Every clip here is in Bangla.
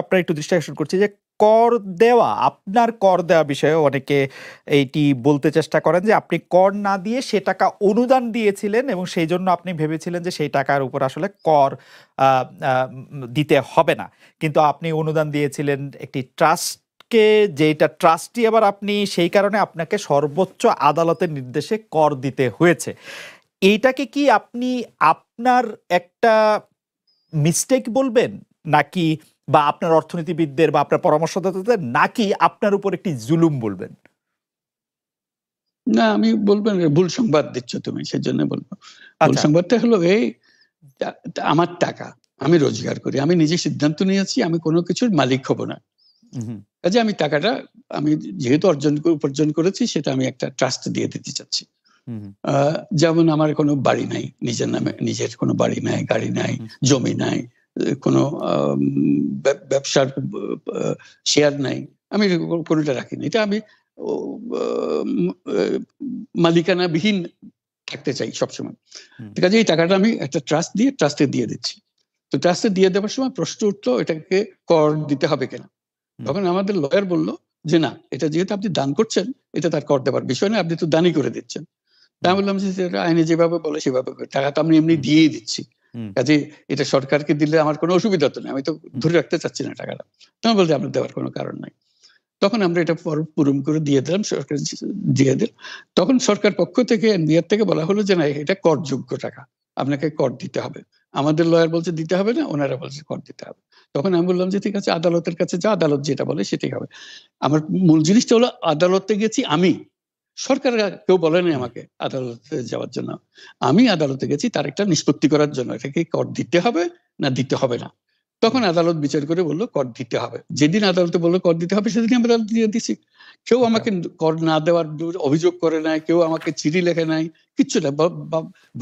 আপনার একটু দৃষ্টি আকর্ষণ করছি যে কর দেওয়া, আপনার কর দেওয়া বিষয়ে অনেকে এইটি বলতে চেষ্টা করেন যে আপনি কর না দিয়ে সে টাকা অনুদান দিয়েছিলেন এবং সেই জন্য আপনি ভেবেছিলেন যে সেই টাকার উপর আসলে কর দিতে হবে না। কিন্তু আপনি অনুদান দিয়েছিলেন একটি ট্রাস্টকে, যেটা ট্রাস্টি আবার আপনি সেই কারণে আপনাকে সর্বোচ্চ আদালতের নির্দেশে কর দিতে হয়েছে। এইটাকে কি আপনি আপনার একটা মিস্টেক বলবেন, নাকি বা আপনার অর্থনীতিবিদদের বা আপনার পরামর্শদাতাদের, নাকি আপনার উপর একটি জুলুম বলবেন? না, আমি বলবো না, ভুল সংবাদ দিচ্ছ তুমি, সেজন্য বলবো। ভুল আচ্ছা। সংবাদটা হলো এই, আমার টাকা আমি রোজগার করি, আমি নিজে সিদ্ধান্ত নিয়েছি আমি কোনো কিছুর মালিক হব না। কাজে আমি টাকাটা আমি যেহেতু উপার্জন করেছি, সেটা আমি একটা ট্রাস্ট দিয়ে দিতে চাচ্ছি। যেমন আমার কোনো বাড়ি নাই, নিজের নামে নিজের কোনো বাড়ি নাই, গাড়ি নাই, জমি নাই, কোনো ব্যবসার শেয়ার নাই, আমি কোনোটা রাখিনি। এটা আমি মালিকানাবিহীন থাকতে চাই সবসময়। কাজে এই টাকাটা আমি একটা ট্রাস্টে দিয়ে দিচ্ছি। তো ট্রাস্টে দিয়ে দেওয়ার সময় প্রশ্ন উঠলো, এটাকে কর দিতে হবে কেন? তখন আমাদের লয়ার বললো যে না, এটা যেহেতু আপনি দান করছেন, এটা তার কর দেওয়ার বিষয় না, আপনি তো দানই করে দিচ্ছেন। আমি বললাম যে আইনে যেভাবে বলে সেভাবে, টাকা তো আমি এমনি দিয়েই দিচ্ছি, কাজে এটা সরকারকে দিলে আমার কোনো অসুবিধা তো নেই, আমি তো ধরে রাখতে চাচ্ছি না টাকাটা। তখন বলতে আপনার দেওয়ার কোনো কারণ নাই। তখন আমরা এটা পূরণ করে দিয়ে দিলাম, সরকার দিয়ে দিল। তখন সরকার পক্ষ থেকে, এনবিআর থেকে বলা হলো যে না, এটা করযোগ্য টাকা, আপনাকে কর দিতে হবে। আমাদের লয়ার বলছে দিতে হবে না, ওনারা বলছে কর দিতে হবে। তখন আমি বললাম যে ঠিক আছে, আদালতের কাছে যা, আদালত যেটা বলে সেটাই হবে। আমার মূল জিনিসটা হলো, আদালতে গেছি আমি, সরকার কেউ বলেনি আমাকে আদালতে যাওয়ার জন্য। আমি আদালতে গেছি তার একটা নিষ্পত্তি করার জন্য, এটাকে কর দিতে হবে না দিতে হবে না। তখন আদালত বিচার করে বললো কর দিতে হবে। যেদিন আদালতে বললো কর দিতে হবে, সেদিন আমি আদালত দিয়ে দিছি। কেউ আমাকে কর না দেওয়ার অভিযোগ করে নাই, কেউ আমাকে চিঠি লেখে নাই, কিচ্ছু না।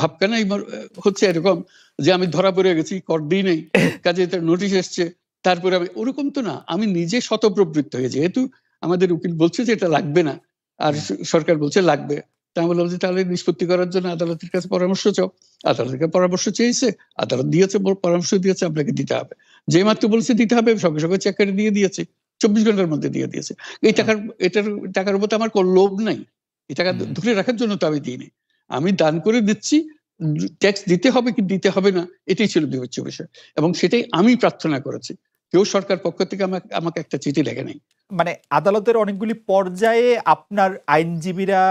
ভাবখানাই হচ্ছে এরকম যে আমি ধরা পড়ে গেছি, কর দিই নাই, কাজে নোটিশ এসছে, তারপরে আমি, ওরকম তো না। আমি নিজে স্বতঃপ্রবৃত্ত হয়ে, যেহেতু আমাদের উকিল বলছে যে এটা লাগবে না, আর সরকার বলছে লাগবে, তা আমি বললাম যে তাহলে নিষ্পত্তি করার জন্য আদালতের কাছে পরামর্শ চাও। আদালতের কাছে পরামর্শ চেয়েছে, আদালত দিয়েছে, পরামর্শ দিয়েছে আপনাকে দিতে হবে। যে মাত্র বলছে দিতে হবে, সঙ্গে সঙ্গে চেক করে দিয়ে দিয়েছে, 24 ঘন্টার মধ্যে দিয়ে দিয়েছে। এটার টাকার উপর আমার কোনো লোভ নাই, এই টাকা ধরে রাখার জন্য তো আমি দিইনি। আমি দান করে দিচ্ছি, ট্যাক্স দিতে হবে কি দিতে হবে না, এটাই ছিল বিবেচ্য বিষয়, এবং সেটাই আমি প্রার্থনা করেছি। কেউ সরকার পক্ষ থেকে আমাকে একটা চিঠি লেখে নাই। মানে আদালতের অনেকগুলি পর্যায়ে আপনার আইনজীবীরা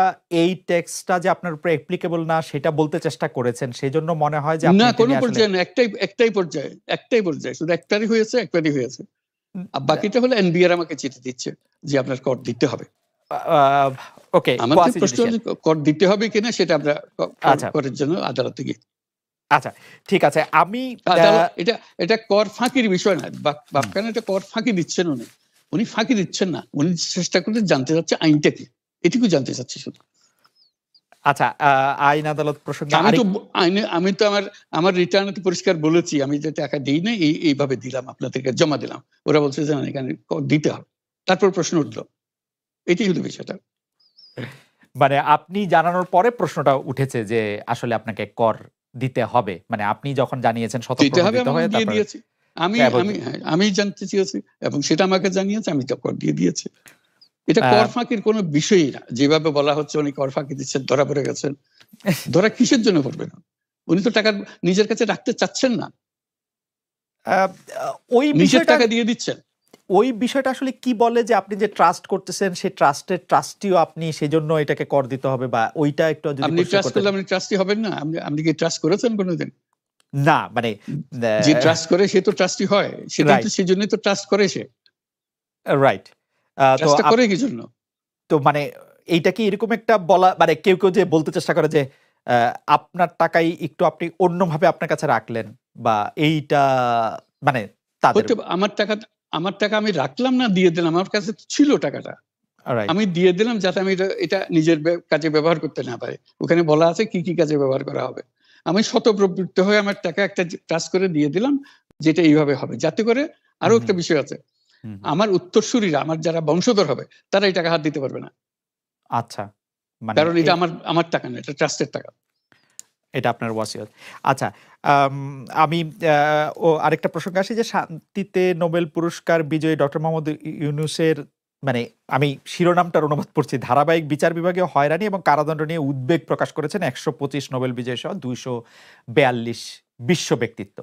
এই ট্যাক্সটা যে আপনার উপর অ্যাপ্লিকেবল না সেটা বলতে চেষ্টা করেছেন, সেই জন্য মনে হয় যে না, কোনো পর্যায়ে না, একটাই পর্যায়ে, শুধু একটারই হয়েছে। আর বাকিটা হলো এনবিআর আমাকে চিঠি দিচ্ছে যে আপনার কর দিতে হবে। ওকে, আমাদের প্রশ্ন হচ্ছে কর দিতে হবে কিনা, সেটা আমরা করের জন্য আদালতে গিয়ে। আচ্ছা, ঠিক আছে। আমি এটা কর ফাঁকির বিষয় না, বাপখানে এটা কর ফাঁকি দিচ্ছেন উনি ফাঁকি দিচ্ছেন না, উনি চেষ্টা করতে জানতে চাচ্ছে আইনটা কি, এটুকু জানতে চাচ্ছি শুধু। আচ্ছা, আইন আদালত প্রসঙ্গে আমি তো আমার রিটার্নে তো পরিষ্কার বলেছি, আমি যে টাকা দিই না, এইভাবে দিলাম, আপনাদেরকে জমা দিলাম। ওরা বলছে যে এখানে দিতে হবে। তারপর প্রশ্ন উঠলো, এটাই হলো বিষয়টা। মানে আপনি জানানোর পরে প্রশ্নটা উঠেছে যে আসলে আপনাকে কর দিতে হবে, মানে আপনি যখন জানিয়েছেন স্বতঃপ্রণোদিত হয়ে দিয়ে দিয়েছি। আমি জানতে চেয়েছি এবং সেটা আমাকে জানিয়েছে, আমি তো কর দিয়ে দিয়েছি। এটা কর ফাঁকির কোনো বিষয়ই না, যেভাবে বলা হচ্ছে উনি কর ফাঁকি দিচ্ছেন, ধরা পড়ে গেছেন। ধরা কিসের জন্য পড়বে না? উনি তো টাকা নিজের কাছে রাখতে চাচ্ছেন না, ওই নিজের টাকা দিয়ে দিচ্ছেন। ওই বিষয়টা আসলে কি বলে যে আপনি যে ট্রাস্ট করতেছেন, সেই ট্রাস্টের ট্রাস্টিও আপনি, সেজন্য এটাকে কর দিতে হবে, বা ওইটা একটু যদি আপনি ট্রাস্ট করলে আপনি ট্রাস্টি হবেন না? আপনি কি ট্রাস্ট করেছেন কোনোদিন? না, মানে যে ট্রাস্ট করে সে তো ট্রাস্টি হয়, সেটাই তো, সেজন্যই তো ট্রাস্ট করে সে। রাইট। তো করে কি জন্য? তো মানে এইটা কি এরকম একটা বলা, মানে কেউ যে বলতে চেষ্টা করে যে আপনার টাকাই একটু আপনি অন্যভাবে আপনার কাছে রাখলেন, বা এইটা মানে আমার টাকা আমি রাখলাম না, দিয়ে দিলাম, আমার কাছে ছিল টাকাটা, আমি দিয়ে দিলাম যাতে আমি এটা নিজের কাজে ব্যবহার করতে না পারি। ওখানে বলা আছে কি কি কাজে ব্যবহার করা হবে। আমি স্বতঃপ্রবৃত্ত হয়ে আমার টাকা একটা ট্রাস্ট করে দিয়ে দিলাম, যেটা এইভাবে হবে, যাতে করে আরো একটা বিষয় আছে, আমার উত্তরসূরিরা, আমার যারা বংশধর হবে, তারা এই টাকা হাত দিতে পারবে না। আচ্ছা, কারণ এটা আমার টাকা না, এটা ট্রাস্টের টাকা। এটা আপনার ওয়াসিয়ত। আচ্ছা, আমি আরেকটা প্রসঙ্গে আসি যে শান্তিতে নোবেল পুরস্কার বিজয়ী ডক্টর মোহাম্মদ ইউনূসের মানে আমি শিরোনামটার অনুবাদ পড়ছি, ধারাবাহিক বিচার বিভাগীয় হয়রানি এবং কারাদণ্ড নিয়ে উদ্বেগ প্রকাশ করেছেন ১২৫ নোবেল বিজয়ী সহ ২৪২ বিশ্ব ব্যক্তিত্ব।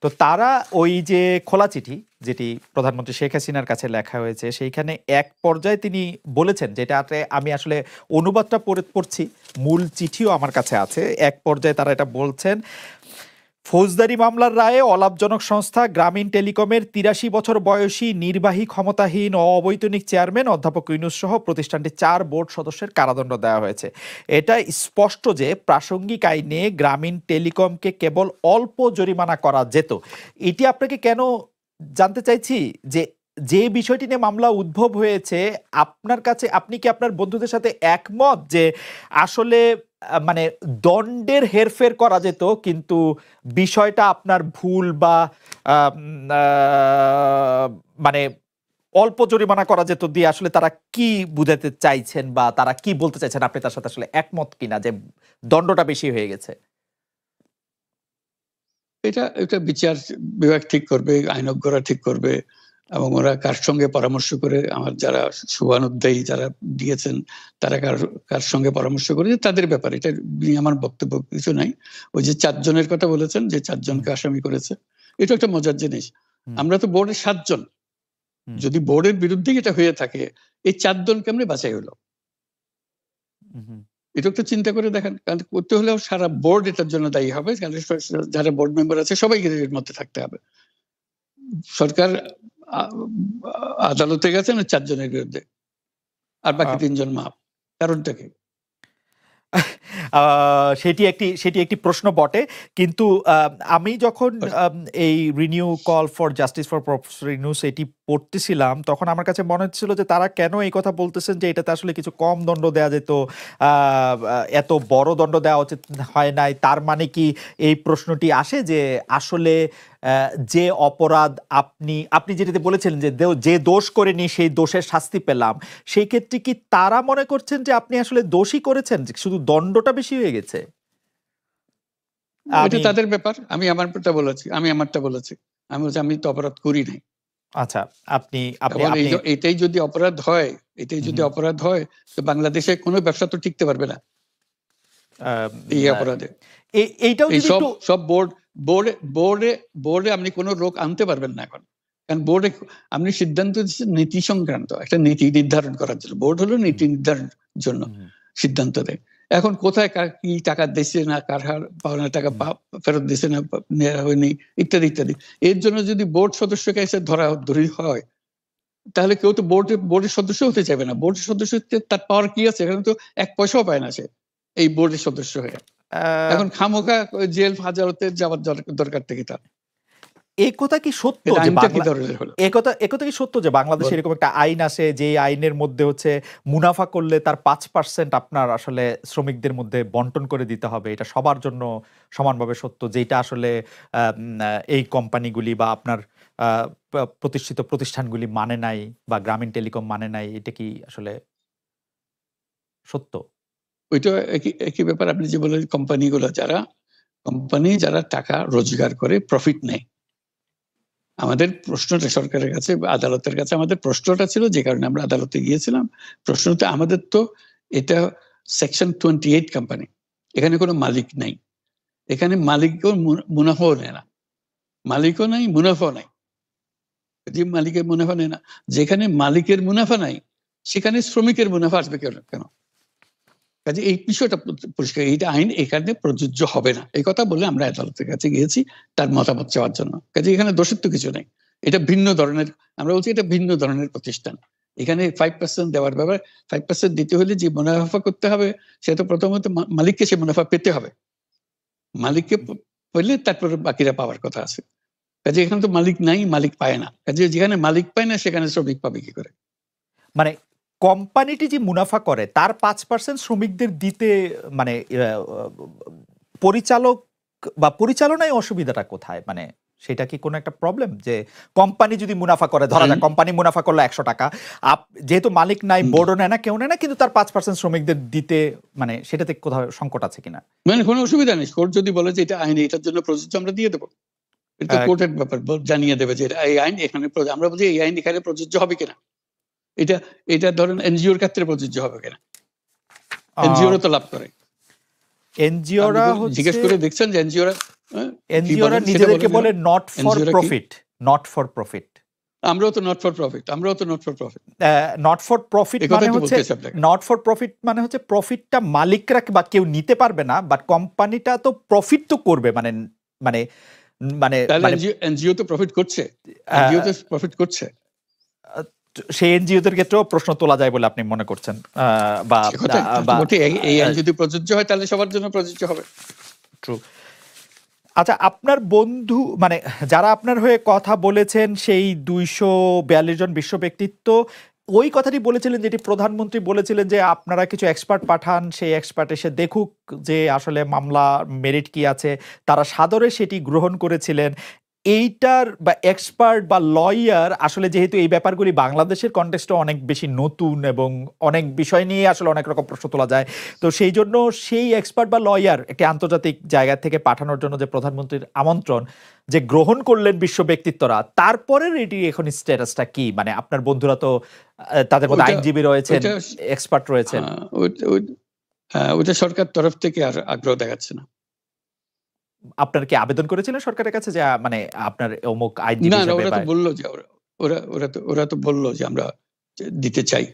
তো তারা ওই যে খোলা চিঠি যেটি প্রধানমন্ত্রী শেখ হাসিনার কাছে লেখা হয়েছে, সেইখানে এক পর্যায়ে তিনি বলেছেন, যেটাতে আমি আসলে অনুবাদটা পড়ছি, মূল চিঠিও আমার কাছে আছে। এক পর্যায়ে তারা এটা বলছেন, ফৌজদারি মামলার রায়ে অলাভজনক সংস্থা গ্রামীণ টেলিকমের ৮৩ বছর বয়সী নির্বাহী ক্ষমতাহীন ও অবৈতনিক চেয়ারম্যান অধ্যাপক ইউনূস সহ প্রতিষ্ঠানটির ৪ বোর্ড সদস্যের কারাদণ্ড দেওয়া হয়েছে। এটা স্পষ্ট যে প্রাসঙ্গিক আইনে গ্রামীণ টেলিকমকে কেবল অল্প জরিমানা করা যেত। এটি আপনাকে কেন জানতে চাইছি যে যে বিষয়টি নিয়ে মামলা উদ্ভব হয়েছে, আপনার কাছে আপনি কি আপনার বন্ধুদের সাথে একমত যে আসলে মানে দণ্ডের হেরফের করা যেত, কিন্তু বিষয়টা আপনার ভুল বা মানে অল্প জরিমানা করা যেত দিয়ে আসলে তারা কি বুঝাতে চাইছেন বা তারা কি বলতে চাইছেন, আপনি তার সাথে আসলে একমত কিনা যে দণ্ডটা বেশি হয়ে গেছে? এটা এটা বিচার বিভাগ ঠিক করবে, আইনজ্ঞরা ঠিক করবে, এবং ওরা কার সঙ্গে পরামর্শ করে, আমার যারা শুভানুধ্যায়ী যারা দিয়েছেন তারা কার সঙ্গে পরামর্শ করে তাদের ব্যাপারে, এটা নিয়ে আমার বক্তব্য কিছু নাই। ওই যে ৪ জনের কথা বলেছেন, যে ৪ জনকে আসামি করেছে, এটা একটা মজার জিনিস। আমরা তো বোর্ডের ৭ জন, যদি বোর্ডের বিরুদ্ধে এটা হয়ে থাকে, এই ৪ জন কেমনে বাছাই হলো? এটা একটু চিন্তা করে দেখেন। কারণ করতে হলেও সারা বোর্ড এটার জন্য দায়ী হবে, যারা বোর্ড মেম্বার আছে সবাইকে এর মধ্যে থাকতে হবে। সরকার আদালতে গেছেন ৪ জনের বিরুদ্ধে, আর বাকি ৩ জন মাফ। কারণটা কি? সেটি একটি প্রশ্ন বটে, কিন্তু আমি যখন এই renew call for justice for professor Yunus এটি পড়তেছিলাম, তখন আমার কাছে মনে হচ্ছিল যে তারা কেন এই কথা বলতেছেন যে এটাতে আসলে কিছু কম দণ্ড দেওয়া যেত, এত বড় দণ্ড দেওয়া উচিত হয় নাই। তার মানে কি এই প্রশ্নটি আসে যে আসলে যে অপরাধ আপনি যেটাতে বলেছিলেন যে দোষ করেনি সেই দোষের শাস্তি পেলাম, সেই ক্ষেত্রে কি তারা মনে করছেন যে আপনি আসলে দোষী করেছেন, শুধু দণ্ডটা বেশি হয়ে গেছে? এটা তাদের ব্যাপার। আমি আমারটা বলেছি। আমি বলছি আমি তো অপরাধ করি নাই। আচ্ছা, আপনি এটাই যদি অপরাধ হয়, তো বাংলাদেশে কোনো ব্যবসা তো টিকতে পারবে না এই অপরাধে। এইটাও যদি সব বোর্ডে আপনি কোনো লোক আনতে পারবেন না এখন, কারণ বোর্ডে আপনি সিদ্ধান্ত দিচ্ছেন নীতি সংক্রান্ত, একটা নীতি নির্ধারণ করার জন্য। বোর্ড হলো নীতি নির্ধারণের জন্য সিদ্ধান্ত দেয়। এখন কোথায় কি টাকা দিচ্ছে না, কার পাওনা টাকা ফেরত দিচ্ছে না, নেওয়া হয়নি, ইত্যাদি ইত্যাদি। এর জন্য যদি বোর্ড সদস্যকে এসে ধরি হয়, তাহলে কেউ তো বোর্ডের সদস্য হতে চাইবে না। বোর্ডের সদস্য তার পাওয়ার কি আছে? এখানে তো ১ পয়সাও পায় না সে এই বোর্ডের সদস্য হয়ে। এখন খামোখা জেল হাজতে যাওয়ার দরকার থেকে তার। এই কথা কি সত্য যে বাংলাদেশে এরকম একটা আইন আছে যে আইনের মধ্যে হচ্ছে মুনাফা করলে তার ৫% আপনার আসলে শ্রমিকদের মধ্যে বন্টন করে দিতে হবে? এটা সবার জন্য সমানভাবে সত্য, যেটা আসলে এই কোম্পানিগুলি বা আপনার প্রতিষ্ঠিত প্রতিষ্ঠানগুলি মানে নাই বা গ্রামীণ টেলিকম মানে নাই, এটা কি আসলে সত্য? ওইটা একই ব্যাপার। আপনি যে বললেন কোম্পানি যারা টাকা রোজগার করে, প্রফিট নেয়, আমাদের প্রশ্নটা সরকারের কাছে, আদালতের কাছে আমাদের প্রশ্নটা ছিল, যে কারণে আমরা আদালতে গিয়েছিলাম। প্রশ্নটা আমাদের তো, এটা সেকশন 28 কোম্পানি, এখানে কোনো মালিক নাই। এখানে মালিকও মুনাফাও নেয় না, মালিকও নাই, মুনাফাও নাই। যে মালিকের মুনাফা নেয় না, যেখানে মালিকের মুনাফা নাই সেখানে শ্রমিকের মুনাফা আসবে কেন? কাজে এই বিষয়টা পরিষ্কার, এইটা আইন এখানে প্রযোজ্য হবে না, এই কথা বলে আমরা আদালতের কাছে গিয়েছি তার মতামত চাওয়ার জন্য। কাজে এখানে দোষের তো কিছু নেই, এটা ভিন্ন ধরনের, আমরা বলছি এটা ভিন্ন ধরনের প্রতিষ্ঠান। এখানে 5% দেওয়ার ব্যাপারে, 5% দিতে হলে যে মুনাফা করতে হবে, সেটা প্রথমত মালিককে সে মুনাফা পেতে হবে, মালিককে পেলে তারপরে বাকিরা পাওয়ার কথা আছে। কাজে এখানে তো মালিক নাই, মালিক পায় না। কাজে যেখানে মালিক পায় না সেখানে শ্রমিক পাবে কি করে? মানে কোম্পানিটি যে মুনাফা করে তার ৫% শ্রমিকদের দিতে, মানে পরিচালক বা পরিচালনায় অসুবিধাটা কোথায়? মানে সেটা কি কোনো একটা প্রবলেম? যে কোম্পানি যদি মুনাফা করে, ধরা যাক কোম্পানি মুনাফা করলো ১০০ টাকা, যেহেতু মালিক নাই, বোর্ডও নেয় না, কেউ নেয় না, কিন্তু তার ৫% শ্রমিকদের দিতে, মানে সেটাতে কোথাও সংকট আছে কিনা? মানে কোনো অসুবিধা নেই, কোর্ট যদি বলে যে এটা আইন এটার জন্য প্রযোজ্য, আমরা দিয়ে দেবো। এটা কোর্টের ব্যাপার, জানিয়ে দেবে যে এই আইন এখানে, আমরা বলছি এই আইন এখানে প্রযোজ্য হবে কিনা, এটা এটা ধরেন এনজিওর ক্ষেত্রে প্রযোজ্য হবে কিনা, এনজিওরা তো লাভ করে। এনজিওরা জিজ্ঞেস করে দেখছেন যে এনজিওরা নিজেদেরকে বলে not for profit, not for profit. আমরাও তো নট ফর প্রফিট, আমরাও তো not for profit. Not for profit মানে হচ্ছে, নট ফর প্রফিট মানে হচ্ছে প্রফিটটা মালিকরা বা কেউ নিতে পারবে না, বাট কোম্পানিটা তো প্রফিট তো করবে, মানে মানে মানে এনজিও তো প্রফিট করছে, এনজিও তো প্রফিট করছে। সেই এনজিওদের ক্ষেত্রেও প্রশ্ন তোলা যায় বলে আপনি মনে করছেন? বা এই আইন যদি প্রযোজ্য হয় তাহলে সবার জন্য প্রযোজ্য হবে। ট্রু। আচ্ছা, আপনার বন্ধু, মানে যারা আপনার হয়ে কথা বলেছেন, সেই ২৪২ জন বিশ্ব ব্যক্তিত্ব ওই কথাটি বলেছিলেন, যেটি প্রধানমন্ত্রী বলেছিলেন যে আপনারা কিছু এক্সপার্ট পাঠান, সেই এক্সপার্ট এসে দেখুক যে আসলে মামলা মেরিট কি আছে। তারা সাদরে সেটি গ্রহণ করেছিলেন। এইটার বা এক্সপার্ট বা লয়ার, আসলে যেহেতু এই ব্যাপারগুলি বাংলাদেশের কনটেক্সটে অনেক বেশি নতুন এবং অনেক বিষয় নিয়ে আসলে অনেক রকম প্রশ্ন তোলা যায়, তো সেই জন্য সেই এক্সপার্ট বা লয়ার একটি আন্তর্জাতিক জায়গা থেকে পাঠানোর জন্য যে প্রধানমন্ত্রীর আমন্ত্রণ যে গ্রহণ করলেন বিশ্ব ব্যক্তিত্বরা, তারপরের এটি এখন স্ট্যাটাসটা কি? মানে আপনার বন্ধুরা তো, তাদের মধ্যে আইনজীবী রয়েছেন, এক্সপার্ট রয়েছেন। ওটা সরকার তরফ থেকে আর আগ্রহ দেখাচ্ছে না। আপনার কি আবেদন করেছিলেন সরকারের কাছে যে মানে আপনার অমুক আইনজীবী হিসেবে? না, ওরা তো বললো যে ওরা তো বললো যে আমরা দিতে চাই,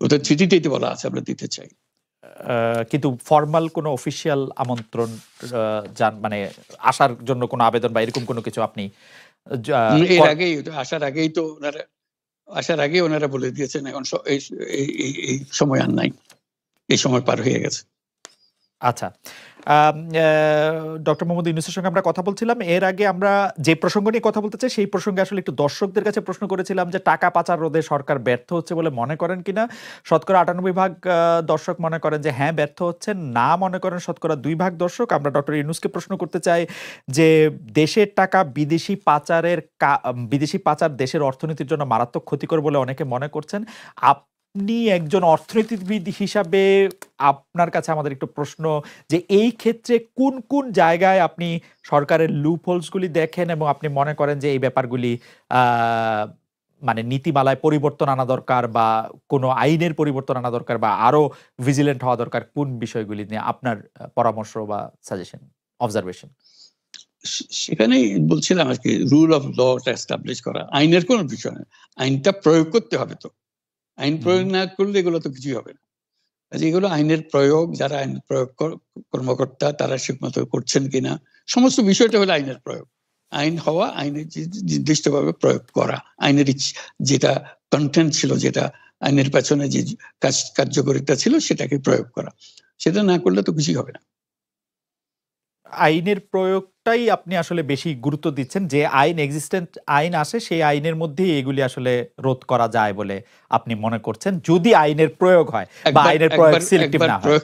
ওদের চিঠিতেই তো বলা আছে আমরা দিতে চাই। কিন্তু ফর্মাল কোনো অফিসিয়াল আমন্ত্রণ মানে আসার জন্য কোনো আবেদন বা এরকম কোনো কিছু আপনি? এর আগেই, আসার আগে ওনারা বলে দিয়েছেন এখন এই সময় আর নাই, এই সময় পার হয়ে গেছে। আচ্ছা, ডক্টর মোহাম্মদ ইউনূসের সঙ্গে আমরা কথা বলছিলাম। এর আগে আমরা যে প্রসঙ্গ নিয়ে কথা বলতে চাই, সেই প্রসঙ্গে আসলে একটু দর্শকদের কাছে প্রশ্ন করেছিলাম যে টাকা পাচার রোধে সরকার ব্যর্থ হচ্ছে বলে মনে করেন কিনা। শতকরা ৯৮% দর্শক মনে করেন যে হ্যাঁ ব্যর্থ হচ্ছেন, না মনে করেন শতকরা ২% দর্শক। আমরা ডক্টর ইউনূসকে প্রশ্ন করতে চাই যে দেশের টাকা বিদেশি পাচার দেশের অর্থনীতির জন্য মারাত্মক ক্ষতিকর বলে অনেকে মনে করছেন। আপনি একজন অর্থনীতিবিদ হিসাবে আপনার কাছে আমাদের একটু প্রশ্ন যে এই ক্ষেত্রে কোন কোন জায়গায় আপনি সরকারের লুপহোলসগুলি দেখেন এবং আপনি মনে করেন যে এই ব্যাপারগুলি মানে নীতিমালায় পরিবর্তন আনা দরকার বা কোনো আইনের পরিবর্তন আনা দরকার বা আরো ভিজিলেন্ট হওয়া দরকার, কোন বিষয়গুলি নিয়ে আপনার পরামর্শ বা সাজেশন, অবজারভেশন? সেখানেই বলছিলাম আর কি, রুল অফ লটা এস্টাবলিশ করা, আইনের কোনো বিষয় না, আইনটা প্রয়োগ করতে হবে। তো আইন প্রয়োগ না করলে এগুলো তো কিছুই হবে না। যেগুলো আইনের প্রয়োগ, যারা আইন প্রয়োগ কর্মকর্তা তারা ঠিকমতো করছেন কিনা, সমস্ত বিষয়টা হলো আইনের প্রয়োগ। আইন হওয়া, আইনের নির্দিষ্টভাবে প্রয়োগ করা, আইনের যেটা কন্টেন্ট ছিল, যেটা আইনের পেছনে যে কার্যকারিতা ছিল সেটাকে প্রয়োগ করা, সেটা না করলে তো কিছুই হবে না। আইনের প্রয়োগটাই আপনি আসলে বেশি গুরুত্ব দিচ্ছেন, যে আইন এক্সিস্টেন্ট আইন আসে সেই আইনের মধ্যেই এগুলি আসলে রোধ করা যায় বলে আপনি মনে করছেন, যদি আইনের প্রয়োগ হয় বা আইনের প্রয়োগ সিলেক্টিভ না হয়।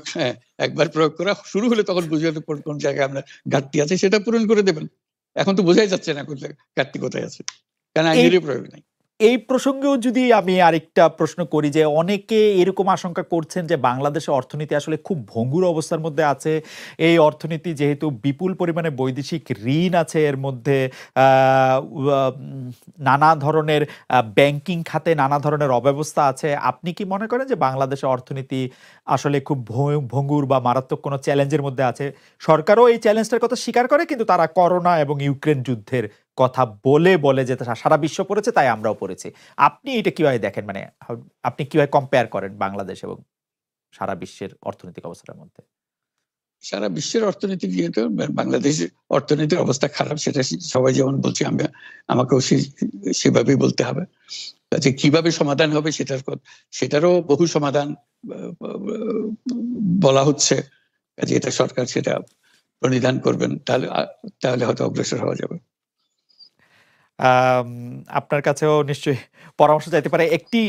একবার প্রয়োগ করা শুরু হলে তখন বুঝে যেতে কোন জায়গায় আপনার ঘাটতি আছে, সেটা পূরণ করে দেবেন। এখন তো বোঝাই যাচ্ছে না ঘাটতি কোথায় আছে, কারণ আইনেরই প্রয়োগ নাই। এই প্রসঙ্গেও যদি আমি আরেকটা প্রশ্ন করি, যে অনেকে এরকম আশঙ্কা করছেন যে বাংলাদেশের অর্থনীতি আসলে খুব ভঙ্গুর অবস্থার মধ্যে আছে। এই অর্থনীতি যেহেতু বিপুল পরিমাণে বৈদেশিক ঋণ আছে, এর মধ্যে নানা ধরনের ব্যাংকিং খাতে নানা ধরনের অব্যবস্থা আছে, আপনি কি মনে করেন যে বাংলাদেশের অর্থনীতি আসলে খুব ভঙ্গুর বা মারাত্মক কোনো চ্যালেঞ্জের মধ্যে আছে? সরকারও এই চ্যালেঞ্জটার কথা স্বীকার করে, কিন্তু তারা করোনা এবং ইউক্রেন যুদ্ধের কথা বলে যে সারা বিশ্ব পড়েছে তাই আমরাও পড়েছি। আপনি এটা কিভাবে দেখেন? মানে আপনি কিভাবে কম্পেয়ার করেন বাংলাদেশ এবং সারা বিশ্বের অর্থনৈতিক অবস্থার মধ্যে? সারা বিশ্বের অর্থনীতি, যেহেতু বাংলাদেশের অর্থনীতির অবস্থা খারাপ, সেটা সবাই যেমন বলছি, আমাকেও সেভাবেই বলতে হবে। যে কিভাবে সমাধান হবে সেটারও বহু সমাধান বলা হচ্ছে, কাজে এটা সরকার সেটা প্রণিধান করবেন, তাহলে হয়তো অগ্রসর হওয়া যাবে। আপনার কাছেও নিশ্চয়ই পরামর্শ চাইতে পারে। একটি